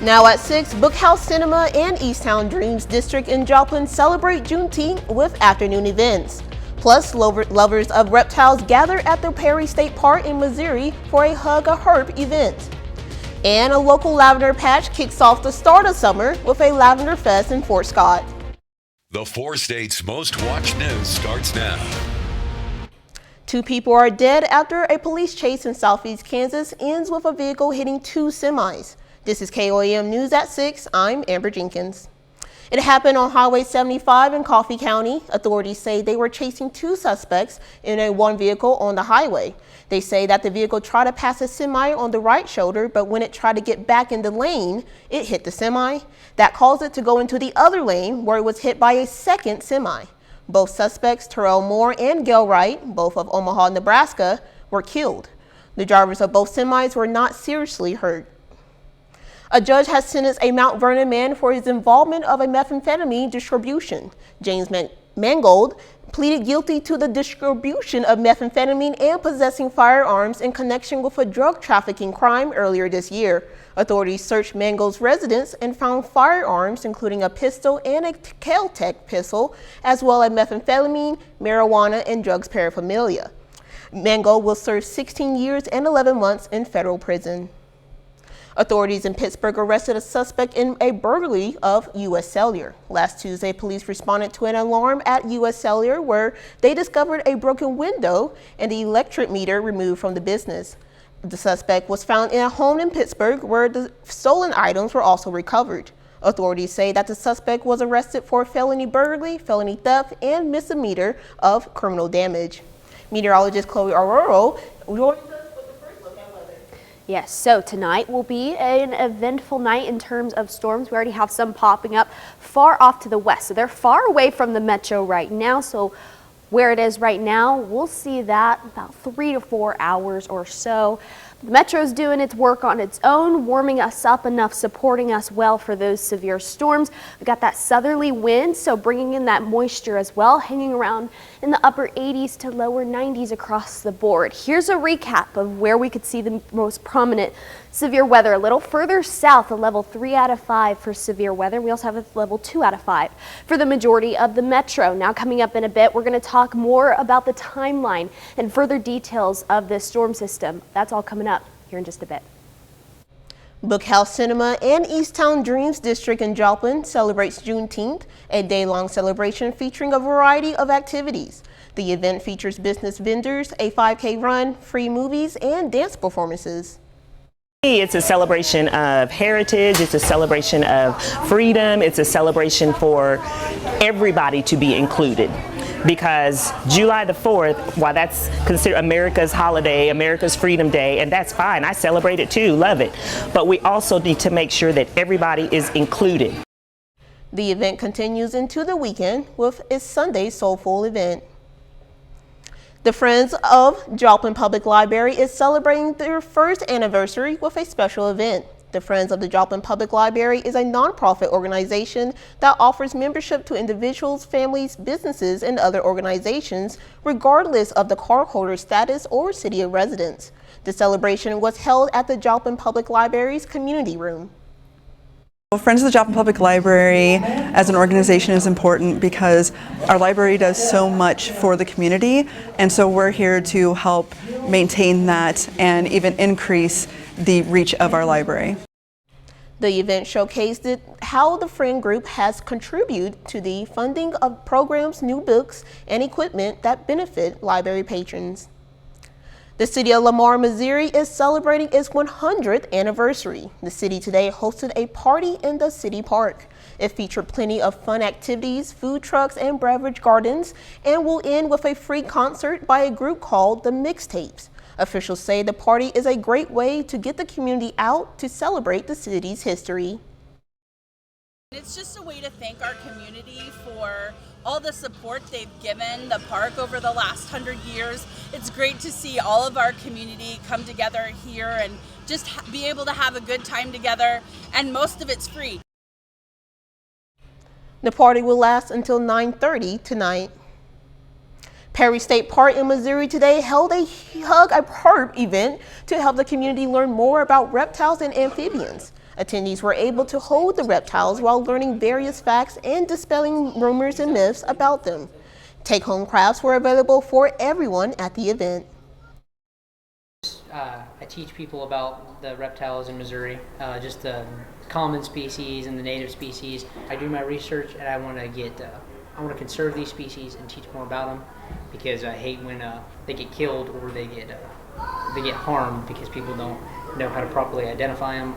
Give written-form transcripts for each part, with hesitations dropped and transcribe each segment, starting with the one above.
Now at 6, Bookhouse Cinema and Easttown Dreams District in Joplin celebrate Juneteenth with afternoon events. Plus, lovers of reptiles gather at the Perry State Park in Missouri for a Hug a Herp event. And a local lavender patch kicks off the start of summer with a Lavender Fest in Fort Scott. The 4 states' most watched news starts now. 2 people are dead after a police chase in southeast Kansas ends with a vehicle hitting 2 semis. This is KOAM News at 6. I'm Amber Jenkins. It happened on Highway 75 in Coffee County. Authorities say they were chasing 2 suspects in one vehicle on the highway. They say that the vehicle tried to pass a semi on the right shoulder, but when it tried to get back in the lane, it hit the semi. That caused it to go into the other lane, where it was hit by a second semi. Both suspects, Terrell Moore and Gail Wright, both of Omaha, Nebraska, were killed. The drivers of both semis were not seriously hurt. A judge has sentenced a Mount Vernon man for his involvement of a methamphetamine distribution. James Mangold pleaded guilty to the distribution of methamphetamine and possessing firearms in connection with a drug trafficking crime earlier this year. Authorities searched Mangold's residence and found firearms, including a pistol and a Kel-Tec pistol, as well as methamphetamine, marijuana, and drugs paraphernalia. Mangold will serve 16 years and 11 months in federal prison. Authorities in Pittsburgh arrested a suspect in a burglary of U.S. Cellular. Last Tuesday, police responded to an alarm at U.S. Cellular where they discovered a broken window and the electric meter removed from the business. The suspect was found in a home in Pittsburgh where the stolen items were also recovered. Authorities say that the suspect was arrested for felony burglary, felony theft, and misdemeanor of criminal damage. Meteorologist Chloe Aurora joins us. Yes, so tonight will be an eventful night in terms of storms. We already have some popping up far off to the west. So they're far away from the metro right now. So where it is right now, we'll see that about 3 to 4 hours or so. The metro's doing its work on its own, warming us up enough, supporting us well for those severe storms. We've got that southerly wind, so bringing in that moisture as well, hanging around in the upper 80s to lower 90s across the board. Here's a recap of where we could see the most prominent severe weather. A little further south, a level 3 out of 5 for severe weather. We also have a level 2 out of 5 for the majority of the metro. Now coming up in a bit, we're going to talk more about the timeline and further details of this storm system. That's all coming up here in just a bit. Bookhouse Cinema and Easttown Dreams District in Joplin celebrates Juneteenth, a day-long celebration featuring a variety of activities. The event features business vendors, a 5K run, free movies, and dance performances. It's a celebration of heritage, it's a celebration of freedom, it's a celebration for everybody to be included. Because July the 4th, while that's considered America's holiday, America's Freedom Day, and that's fine, I celebrate it too, love it. But we also need to make sure that everybody is included. The event continues into the weekend with its Sunday Soulful event. The Friends of Joplin Public Library is celebrating their first anniversary with a special event. The Friends of the Joplin Public Library is a nonprofit organization that offers membership to individuals, families, businesses, and other organizations, regardless of the cardholder status or city of residence. The celebration was held at the Joplin Public Library's community room. Friends of the Joplin Public Library as an organization is important because our library does so much for the community, and so we're here to help maintain that and even increase the reach of our library. The event showcased how the Friend Group has contributed to the funding of programs, new books, and equipment that benefit library patrons. The city of Lamar, Missouri is celebrating its 100th anniversary. The city today hosted a party in the city park. It featured plenty of fun activities, food trucks, and beverage gardens, and will end with a free concert by a group called the Mixtapes. Officials say the party is a great way to get the community out to celebrate the city's history. It's just a way to thank our community for all the support they've given the park over the last 100 years. It's great to see all of our community come together here and just be able to have a good time together, and most of it's free. The party will last until 9:30 tonight. Perry State Park in Missouri today held a Hug a Herp event to help the community learn more about reptiles and amphibians. Attendees were able to hold the reptiles while learning various facts and dispelling rumors and myths about them. Take-home crafts were available for everyone at the event. I teach people about the reptiles in Missouri, just the common species and the native species. I do my research, and I want to conserve these species and teach more about them, because I hate when they get killed or they get harmed because people don't know how to properly identify them.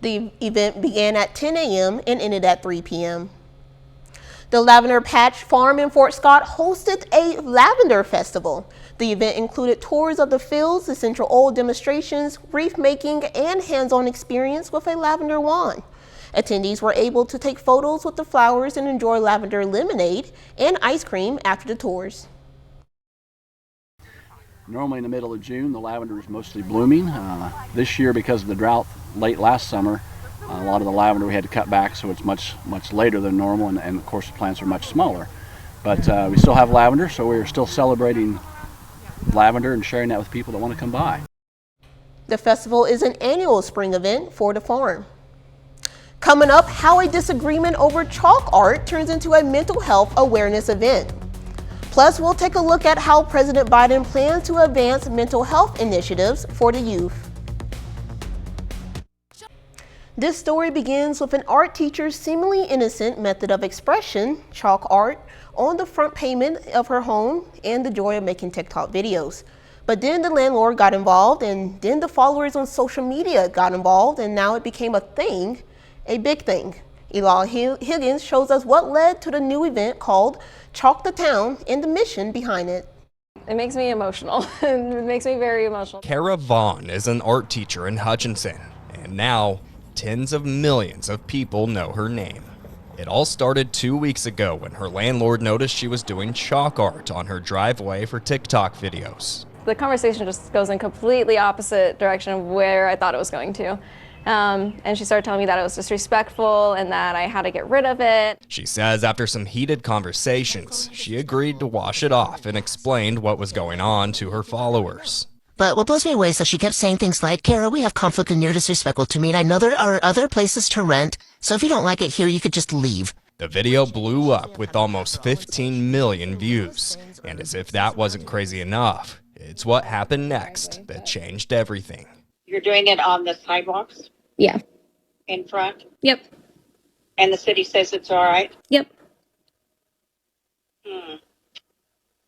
The event began at 10 a.m. and ended at 3 p.m. The Lavender Patch Farm in Fort Scott hosted a lavender festival. The event included tours of the fields, essential oil demonstrations, wreath making, and hands-on experience with a lavender wand. Attendees were able to take photos with the flowers and enjoy lavender lemonade and ice cream after the tours. Normally in the middle of June, the lavender is mostly blooming. This year, because of the drought late last summer, a lot of the lavender we had to cut back, so it's much later than normal, and of course the plants are much smaller. But we still have lavender, so we're still celebrating lavender and sharing that with people that want to come by. The festival is an annual spring event for the farm. Coming up, how a disagreement over chalk art turns into a mental health awareness event. Plus, we'll take a look at how President Biden plans to advance mental health initiatives for the youth. This story begins with an art teacher's seemingly innocent method of expression, chalk art, on the front pavement of her home and the joy of making TikTok videos. But then the landlord got involved, and then the followers on social media got involved, and now it became a thing, a big thing. Elal Higgins shows us what led to the new event called Chalk the Town and the mission behind it. It makes me emotional. It makes me very emotional. Kara Vaughn is an art teacher in Hutchinson, and now tens of millions of people know her name. It all started 2 weeks ago when her landlord noticed she was doing chalk art on her driveway for TikTok videos. The conversation just goes in completely opposite direction of where I thought it was going to. And she started telling me that it was disrespectful and that I had to get rid of it. She says after some heated conversations, she agreed to wash it off and explained what was going on to her followers. But what blows me away is that she kept saying things like, Kara, we have conflict and you're disrespectful to me, and I know there are other places to rent, so if you don't like it here, you could just leave. The video blew up with almost 15 million views. And as if that wasn't crazy enough, it's what happened next that changed everything. You're doing it on the sidewalks? Yeah. In front? Yep. And the city says it's all right? Yep.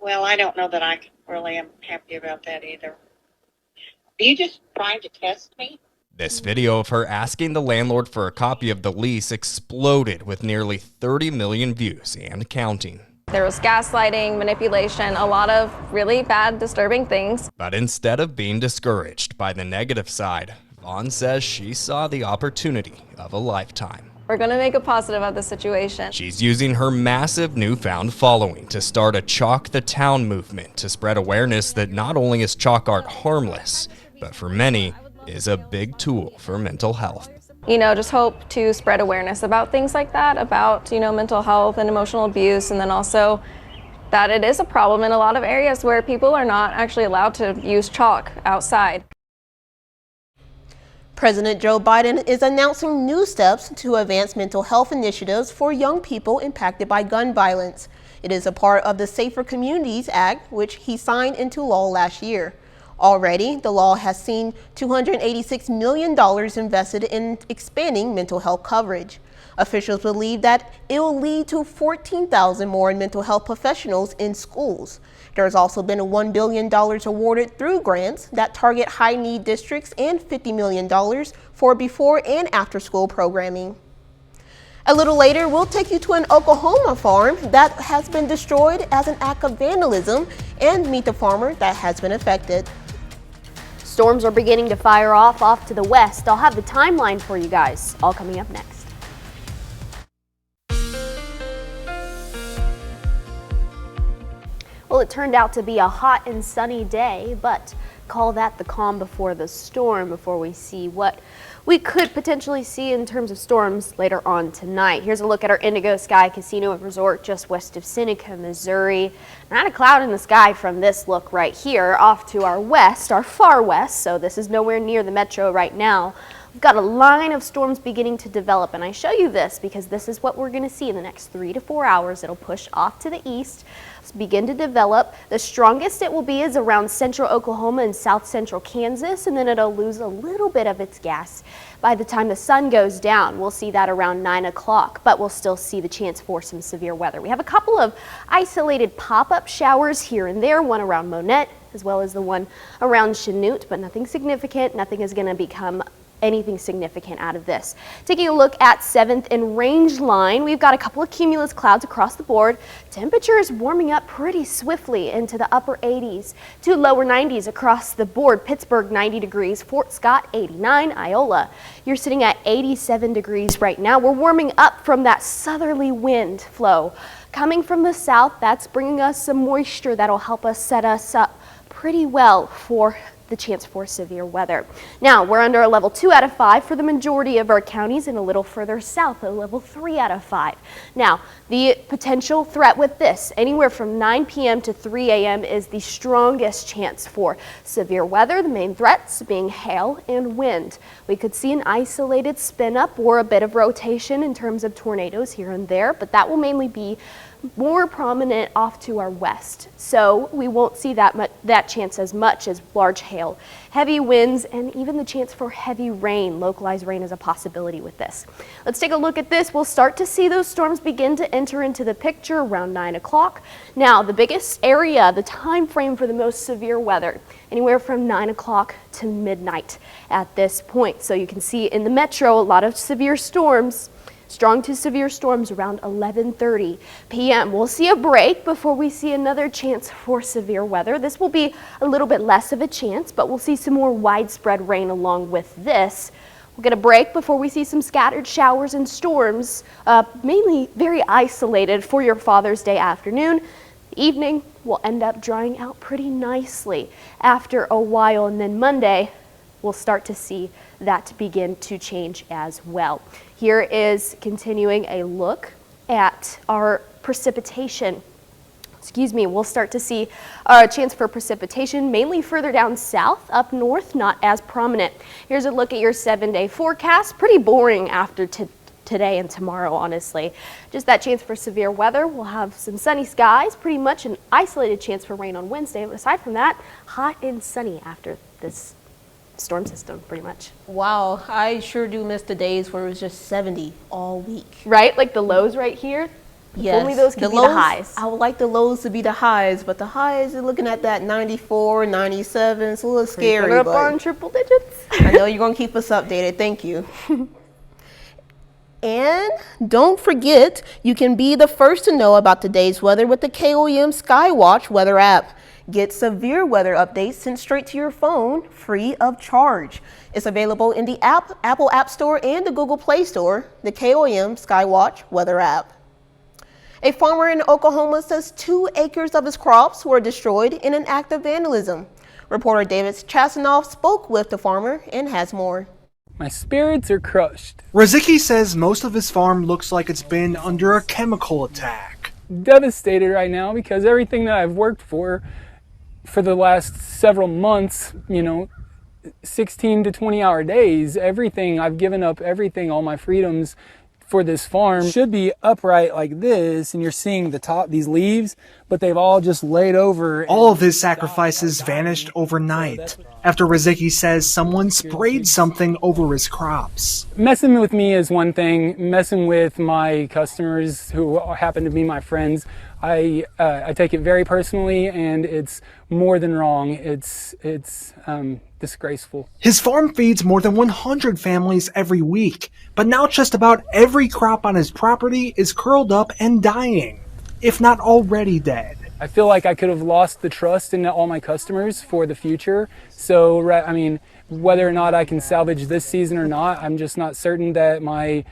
Well, I don't know that I really am happy about that either. Are you just trying to test me? This video of her asking the landlord for a copy of the lease exploded with nearly 30 million views and counting. There was gaslighting, manipulation, a lot of really bad, disturbing things. But instead of being discouraged by the negative side, Vaughn says she saw the opportunity of a lifetime. We're going to make a positive of the situation. She's using her massive newfound following to start a Chalk the Town movement to spread awareness that not only is chalk art harmless, but for many is a big tool for mental health. You know, just hope to spread awareness about things like that, about, mental health and emotional abuse, and then also that it is a problem in a lot of areas where people are not actually allowed to use chalk outside. President Joe Biden is announcing new steps to advance mental health initiatives for young people impacted by gun violence. It is a part of the Safer Communities Act, which he signed into law last year. Already, the law has seen $286 million invested in expanding mental health coverage. Officials believe that it will lead to 14,000 more mental health professionals in schools. There has also been $1 billion awarded through grants that target high-need districts and $50 million for before and after-school programming. A little later, we'll take you to an Oklahoma farm that has been destroyed as an act of vandalism and meet the farmer that has been affected. Storms are beginning to fire off to the west. I'll have the timeline for you guys, all coming up next. Well, it turned out to be a hot and sunny day, but call that the calm before the storm before we see what we could potentially see in terms of storms later on tonight. Here's a look at our Indigo Sky Casino and Resort just west of Seneca, Missouri. Not a cloud in the sky from this look right here. Off to our west, our far west, so this is nowhere near the metro right now. We've got a line of storms beginning to develop, and I show you this because this is what we're going to see in the next 3 to 4 hours. It'll push off to the east, begin to develop. The strongest it will be is around central Oklahoma and south central Kansas, and then it'll lose a little bit of its gas by the time the sun goes down. We'll see that around 9 o'clock, but we'll still see the chance for some severe weather. We have a couple of isolated pop-up showers here and there, one around Monette as well as the one around Chanute, but nothing significant. Nothing is going to become anything significant out of this. Taking a look at 7th and Range Line, we've got a couple of cumulus clouds across the board. Temperatures warming up pretty swiftly into the upper 80s to lower 90s across the board. Pittsburgh 90 degrees, Fort Scott 89, Iola, you're sitting at 87 degrees right now. We're warming up from that southerly wind flow coming from the south. That's bringing us some moisture that'll help us set us up pretty well for the chance for severe weather. Now, we're under a level 2 out of 5 for the majority of our counties, and a little further south, a level 3 out of 5. Now, the potential threat with this, anywhere from 9 p.m. to 3 a.m. is the strongest chance for severe weather, the main threats being hail and wind. We could see an isolated spin up or a bit of rotation in terms of tornadoes here and there, but that will mainly be more prominent off to our west. So we won't see that chance as much as large hail, heavy winds, and even the chance for heavy rain. Localized rain is a possibility with this. Let's take a look at this. We'll start to see those storms begin to enter into the picture around 9 o'clock. Now, the biggest area, the time frame for the most severe weather, anywhere from 9 o'clock to midnight at this point. So you can see in the metro, a lot of severe storms. Strong to severe storms around 11:30 p.m. We'll see a break before we see another chance for severe weather. This will be a little bit less of a chance, but we'll see some more widespread rain along with this. We'll get a break before we see some scattered showers and storms, mainly very isolated for your Father's Day afternoon. The evening will end up drying out pretty nicely after a while, and then Monday we'll start to see that begin to change as well. Here is continuing a look at our precipitation. We'll start to see a chance for precipitation mainly further down south. Up north, not as prominent. Here's a look at your 7-day forecast. Pretty boring after today and tomorrow, honestly. Just that chance for severe weather. We'll have some sunny skies, pretty much an isolated chance for rain on Wednesday. But aside from that, hot and sunny after this storm system, pretty much. Wow, I sure do miss the days where it was just 70 all week. Right, like the lows right here? Yes. Only those could be the highs. I would like the lows to be the highs, but the highs are looking at that 94, 97. It's a little scary. Creeping up on triple digits. I know you're going to keep us updated. Thank you. And don't forget, you can be the first to know about today's weather with the KOAM Skywatch weather app. Get severe weather updates sent straight to your phone, free of charge. It's available in the Apple App Store and the Google Play Store, the KOAM Skywatch weather app. A farmer in Oklahoma says 2 acres of his crops were destroyed in an act of vandalism. Reporter David Chasanoff spoke with the farmer and has more. My spirits are crushed. Razicki says most of his farm looks like it's been under a chemical attack. Devastated right now because everything that I've worked for the last several months, 16 to 20 hour days, everything, I've given up everything, all my freedoms for this farm should be upright like this, and you're seeing the top, these leaves, but they've all just laid over. All of his sacrifices vanished overnight after Razicki says someone sprayed something over his crops. Messing with me is one thing, messing with my customers who happen to be my friends, I take it very personally, and it's more than wrong. It's disgraceful. His farm feeds more than 100 families every week, but now just about every crop on his property is curled up and dying, if not already dead. I feel like I could have lost the trust in all my customers for the future. So, whether or not I can salvage this season or not, I'm just not certain that my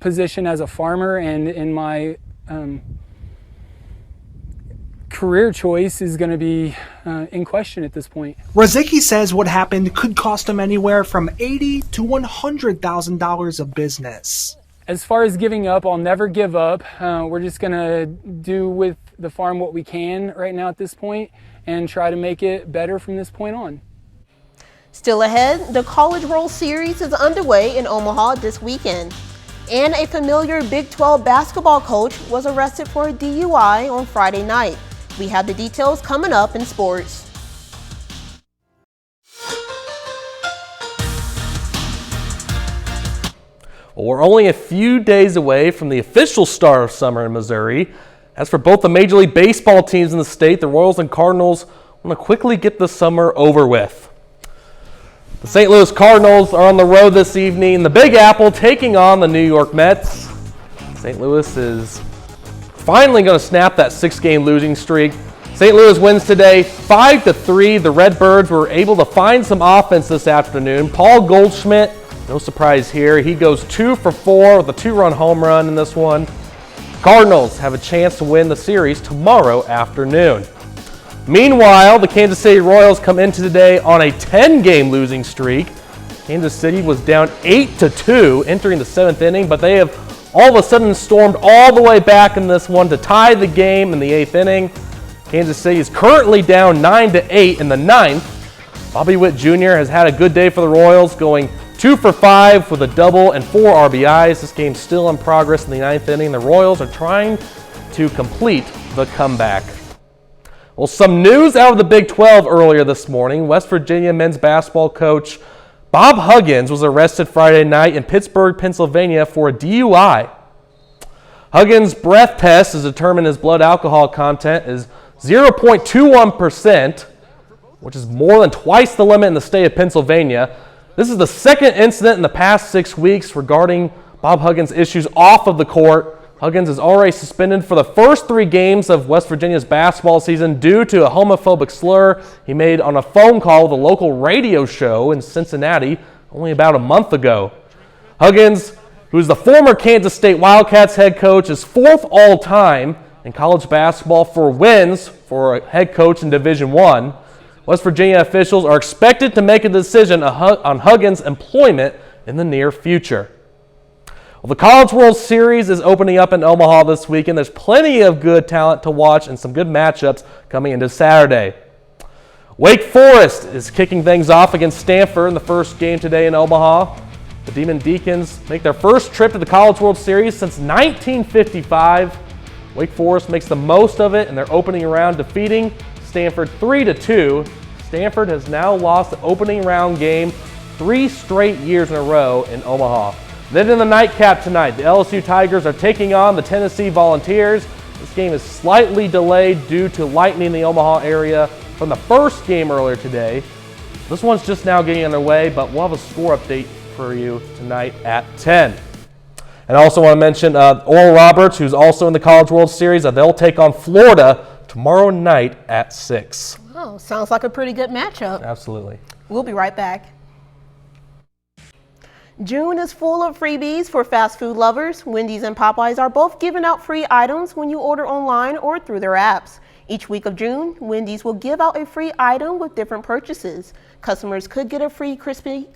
position as a farmer and in my career choice is going to be in question at this point. Razicki says what happened could cost him anywhere from $80,000 to $100,000 of business. As far as giving up, I'll never give up. We're just going to do with the farm what we can right now at this point and try to make it better from this point on. Still ahead, the College World Series is underway in Omaha this weekend. And a familiar Big 12 basketball coach was arrested for a DUI on Friday night. We have the details coming up in sports. Well, we're only a few days away from the official start of summer in Missouri. As for both the Major League Baseball teams in the state, the Royals and Cardinals want to quickly get the summer over with. The St. Louis Cardinals are on the road this evening in the Big Apple, taking on the New York Mets. St. Louis is finally going to snap that 6-game losing streak. St. Louis wins today 5-3. The Redbirds were able to find some offense this afternoon. Paul Goldschmidt, no surprise here, he goes 2 for 4 with a 2-run home run in this one. Cardinals have a chance to win the series tomorrow afternoon. Meanwhile, the Kansas City Royals come into today on a 10-game losing streak. Kansas City was down 8-2 entering the 7th inning, but they have all of a sudden stormed all the way back in this one to tie the game in the 8th inning. Kansas City is currently down 9-8 in the 9th. Bobby Witt Jr. has had a good day for the Royals, going 2 for 5 with a double and 4 RBIs. This game's still in progress in the 9th inning. The Royals are trying to complete the comeback. Well, some news out of the Big 12 earlier this morning. West Virginia men's basketball coach Bob Huggins was arrested Friday night in Pittsburgh, Pennsylvania for a DUI. Huggins' breath test has determined his blood alcohol content is 0.21%, which is more than twice the limit in the state of Pennsylvania. This is the second incident in the past 6 weeks regarding Bob Huggins' issues off of the court. Huggins is already suspended for the first 3 games of West Virginia's basketball season due to a homophobic slur he made on a phone call with a local radio show in Cincinnati only about a month ago. Huggins, who is the former Kansas State Wildcats head coach, is 4th all-time in college basketball for wins for a head coach in Division I. West Virginia officials are expected to make a decision on Huggins' employment in the near future. Well, the College World Series is opening up in Omaha this weekend. There's plenty of good talent to watch and some good matchups coming into Saturday. Wake Forest is kicking things off against Stanford in the first game today in Omaha. The Demon Deacons make their first trip to the College World Series since 1955. Wake Forest makes the most of it in their opening round, defeating Stanford 3-2. Stanford has now lost the opening round game 3 straight years in a row in Omaha. Then in the nightcap tonight, the LSU Tigers are taking on the Tennessee Volunteers. This game is slightly delayed due to lightning in the Omaha area from the first game earlier today. This one's just now getting underway, but we'll have a score update for you tonight at 10. And I also want to mention Oral Roberts, who's also in the College World Series. They'll take on Florida tomorrow night at 6. Oh, sounds like a pretty good matchup. Absolutely. We'll be right back. June is full of freebies for fast food lovers. Wendy's and Popeyes are both giving out free items when you order online or through their apps. Each week of June, Wendy's will give out a free item with different purchases. Customers could get a free crispy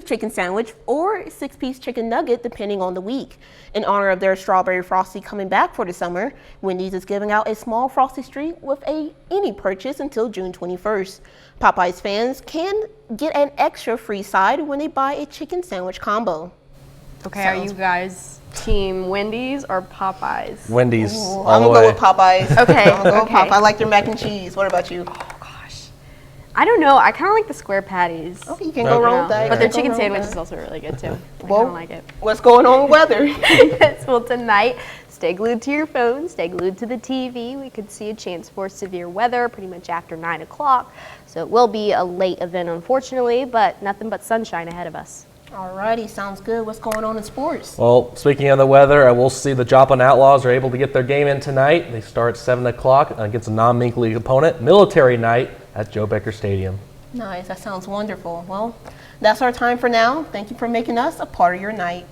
chicken sandwich or a 6-piece chicken nugget depending on the week. In honor of their strawberry frosty coming back for the summer, Wendy's is giving out a small frosty streak with any purchase until June 21st. Popeyes fans can get an extra free side when they buy a chicken sandwich combo. Okay, are you guys team Wendy's or Popeyes? Wendy's. Ooh, I'm gonna go with Popeyes. Okay, I'm gonna go with Popeyes. I like their mac and cheese. What about you? I don't know. I kind of like the square patties. Okay, you can go wrong with that. But their chicken sandwich is also really good too. I kind of like it. What's going on with weather? Yes, well, tonight, stay glued to your phone, stay glued to the TV. We could see a chance for severe weather pretty much after 9 o'clock. So it will be a late event, unfortunately, but nothing but sunshine ahead of us. Alrighty, sounds good. What's going on in sports? Well, speaking of the weather, I will see the Joplin Outlaws are able to get their game in tonight. They start at 7 o'clock against a non-Mink League opponent, Military Night at Joe Becker Stadium. Nice, that sounds wonderful. Well, that's our time for now. Thank you for making us a part of your night.